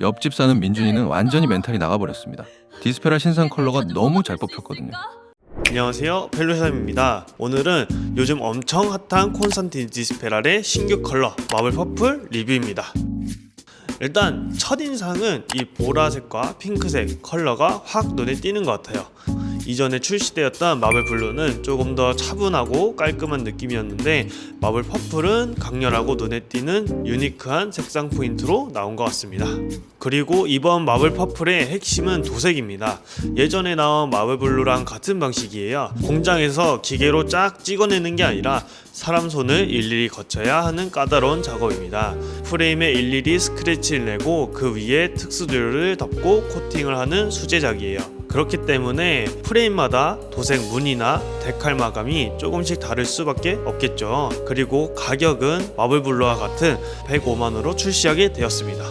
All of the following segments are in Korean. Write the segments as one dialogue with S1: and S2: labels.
S1: 옆집 사는 민준이는 완전히 멘탈이 나가버렸습니다. 디스페라 신상 컬러가 너무 잘 뽑혔거든요.
S2: 안녕하세요, 펠로삼입니다. 오늘은 요즘 엄청 핫한 콘스탄틴 디스페랄의 신규 컬러 마블 퍼플 리뷰입니다. 일단 첫인상은 이 보라색과 핑크색 컬러가 확 눈에 띄는 것 같아요. 이전에 출시되었던 마블 블루는 조금 더 차분하고 깔끔한 느낌이었는데 마블 퍼플은 강렬하고 눈에 띄는 유니크한 색상 포인트로 나온 것 같습니다. 그리고 이번 마블 퍼플의 핵심은 도색입니다. 예전에 나온 마블 블루랑 같은 방식이에요. 공장에서 기계로 쫙 찍어내는 게 아니라 사람 손을 일일이 거쳐야 하는 까다로운 작업입니다. 프레임에 일일이 스크래치를 내고 그 위에 특수도료를 덮고 코팅을 하는 수제작이에요. 그렇기 때문에 프레임마다 도색 무늬나 데칼 마감이 조금씩 다를 수밖에 없겠죠. 그리고 가격은 마블 블루와 같은 105만원으로 출시하게 되었습니다.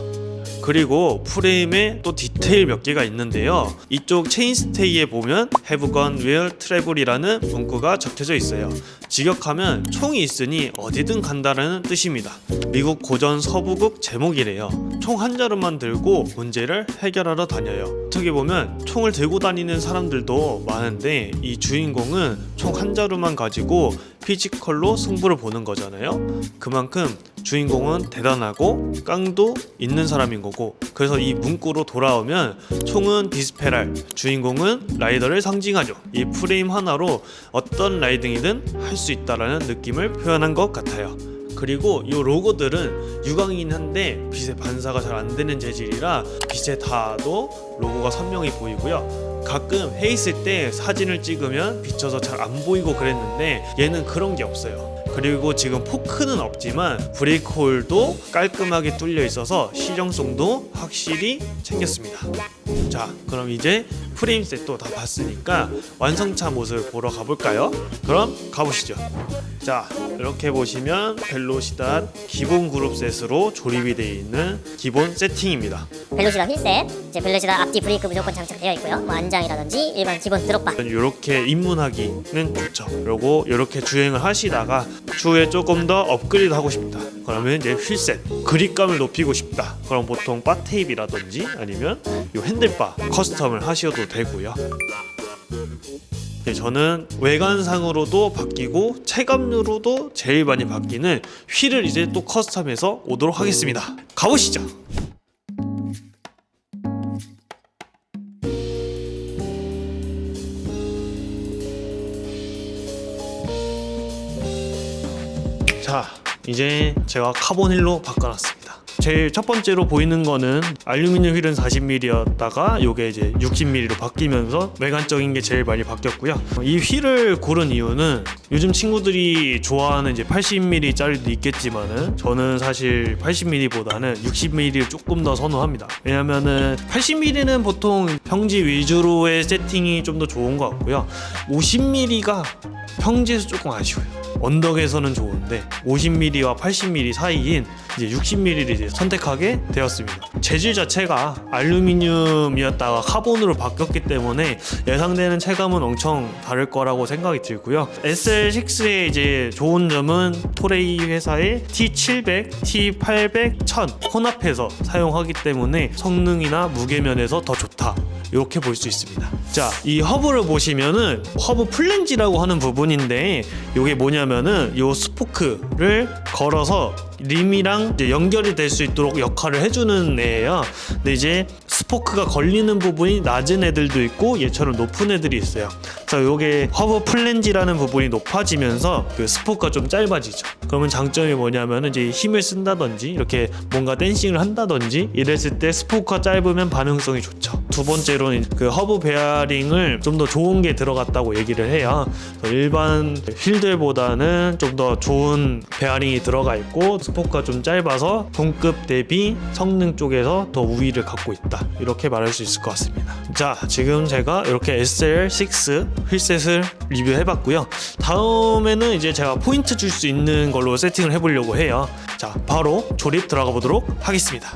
S2: 그리고 프레임에 또 디테일 몇 개가 있는데요. 이쪽 체인스테이에 보면 Have gone where travel이라는 문구가 적혀져 있어요. 직역하면 총이 있으니 어디든 간다라는 뜻입니다. 미국 고전 서부극 제목이래요. 총 한 자루만 들고 문제를 해결하러 다녀요. 어떻게 보면 총을 들고 다니는 사람들도 많은데 이 주인공은 총 한 자루만 가지고 피지컬로 승부를 보는 거잖아요. 그만큼 주인공은 대단하고 깡도 있는 사람인 거고, 그래서 이 문구로 돌아오면 총은 디스페랄, 주인공은 라이더를 상징하죠. 이 프레임 하나로 어떤 라이딩이든 할 수 있다라는 느낌을 표현한 것 같아요. 그리고 이 로고들은 유광이긴 한데 빛의 반사가 잘 안 되는 재질이라 빛에 닿아도 로고가 선명히 보이고요. 가끔 해 있을 때 사진을 찍으면 비쳐서 잘 안 보이고 그랬는데 얘는 그런 게 없어요. 그리고 지금 포크는 없지만 브레이크 홀도 깔끔하게 뚫려 있어서 실용성도 확실히 챙겼습니다. 자, 그럼 이제 프레임 셋도 다 봤으니까 완성차 모습을 보러 가볼까요? 그럼 가보시죠. 자, 이렇게 보시면 벨로시닷 기본 그룹 셋으로 조립이 되어 있는 기본 세팅입니다.
S3: 벨로시다 휠셋, 이제 벨로시다 앞뒤 브레이크 무조건 장착되어 있고요. 뭐 안장이라든지 일반 기본 드롭바.
S2: 이렇게 입문하기는 좋죠. 그리고 이렇게 주행을 하시다가 추후에 조금 더 업그레이드 하고 싶다. 그러면 이제 휠셋, 그립감을 높이고 싶다. 그럼 보통 바 테이프라든지 아니면 이 핸들바 커스텀을 하셔도 되고요. 저는 외관상으로도 바뀌고 체감으로도 제일 많이 바뀌는 휠을 이제 또 커스텀해서 오도록 하겠습니다. 가보시죠. 자, 이제 제가 카본 휠로 바꿔놨습니다. 제일 첫 번째로 보이는 거는 알루미늄 휠은 40mm였다가 요게 이제 60mm로 바뀌면서 외관적인 게 제일 많이 바뀌었고요. 이 휠을 고른 이유는 요즘 친구들이 좋아하는 이제 80mm 짜리도 있겠지만은 저는 사실 80mm보다는 60mm를 조금 더 선호합니다. 왜냐면은 80mm는 보통 평지 위주로의 세팅이 좀 더 좋은 것 같고요. 50mm가 평지에서 조금 아쉬워요. 언덕에서는 좋은데 50mm와 80mm 사이인 이제 60mm를 이제 선택하게 되었습니다. 재질 자체가 알루미늄이었다가 카본으로 바뀌었기 때문에 예상되는 체감은 엄청 다를 거라고 생각이 들고요. SL6의 이제 좋은 점은 토레이 회사의 T700, T800, 1000 혼합해서 사용하기 때문에 성능이나 무게면에서 더 좋다. 이렇게 볼 수 있습니다. 자, 이 허브를 보시면은 허브 플랜지라고 하는 부분인데 이게 뭐냐면은 요 스포크를 걸어서 림이랑 이제 연결이 될 수 있도록 역할을 해주는 애예요. 근데 이제 스포크가 걸리는 부분이 낮은 애들도 있고 얘처럼 높은 애들이 있어요. 그래서 요게 허브 플랜지라는 부분이 높아지면서 그 스포크가 좀 짧아지죠. 그러면 장점이 뭐냐면은 이제 힘을 쓴다든지 이렇게 뭔가 댄싱을 한다든지 이랬을 때 스포크가 짧으면 반응성이 좋죠. 두 번째로는 그 허브 베어링을 좀 더 좋은 게 들어갔다고 얘기를 해요. 일반 휠들보다는 좀 더 좋은 베어링이 들어가 있고 스포크가 좀 짧아서 동급 대비 성능 쪽에서 더 우위를 갖고 있다. 이렇게 말할 수 있을 것 같습니다. 자, 지금 제가 이렇게 SL6 휠셋을 리뷰해봤고요. 다음에는 이제 제가 포인트 줄 수 있는 걸로 세팅을 해보려고 해요. 자, 바로 조립 들어가 보도록 하겠습니다.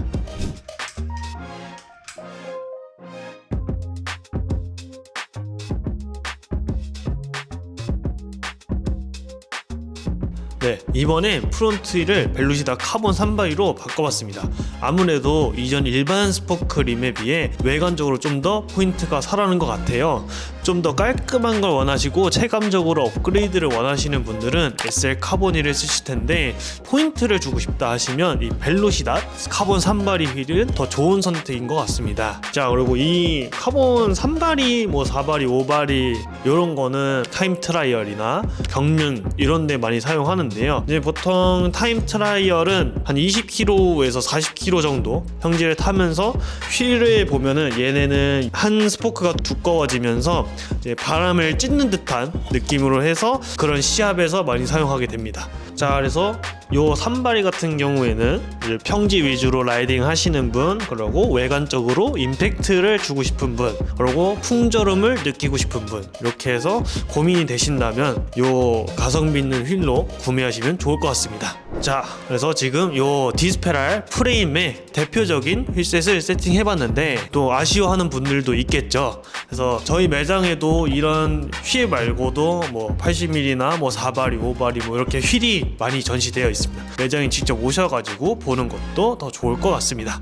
S2: 네, 이번에 프론트 휠을 벨루시다 카본 3바리로 바꿔봤습니다. 아무래도 이전 일반 스포크림에 비해 외관적으로 좀 더 포인트가 살아나는 것 같아요. 좀 더 깔끔한 걸 원하시고 체감적으로 업그레이드를 원하시는 분들은 SL 카본 휠을 쓰실 텐데, 포인트를 주고 싶다 하시면 이 벨루시다 카본 3바리 휠은 더 좋은 선택인 것 같습니다. 자, 그리고 이 카본 3바리, 뭐 4바리, 5바리 이런 거는 타임 트라이얼이나 경륜 이런 데 많이 사용하는데요. 이제 보통 타임 트라이얼은 한 20km에서 40km 정도 평지를 타면서 휠을 보면은 얘네는 한 스포크가 두꺼워지면서 이제 바람을 찢는 듯한 느낌으로 해서 그런 시합에서 많이 사용하게 됩니다. 자, 그래서 요 3바리 같은 경우에는 이제 평지 위주로 라이딩 하시는 분, 그리고 외관적으로 임팩트를 주고 싶은 분, 그리고 풍절음을 느끼고 싶은 분, 이렇게 해서 고민이 되신다면 요 가성비 있는 휠로 구매하시면 좋을 것 같습니다. 자, 그래서 지금 요 디스페랄 프레임의 대표적인 휠셋을 세팅해봤는데 또 아쉬워하는 분들도 있겠죠. 그래서 저희 매장에도 이런 휠 말고도 뭐 80mm나 뭐 4바리, 5바리 뭐 이렇게 휠이 많이 전시되어 있습니다. 매장에 직접 오셔가지고 보는 것도 더 좋을 것 같습니다.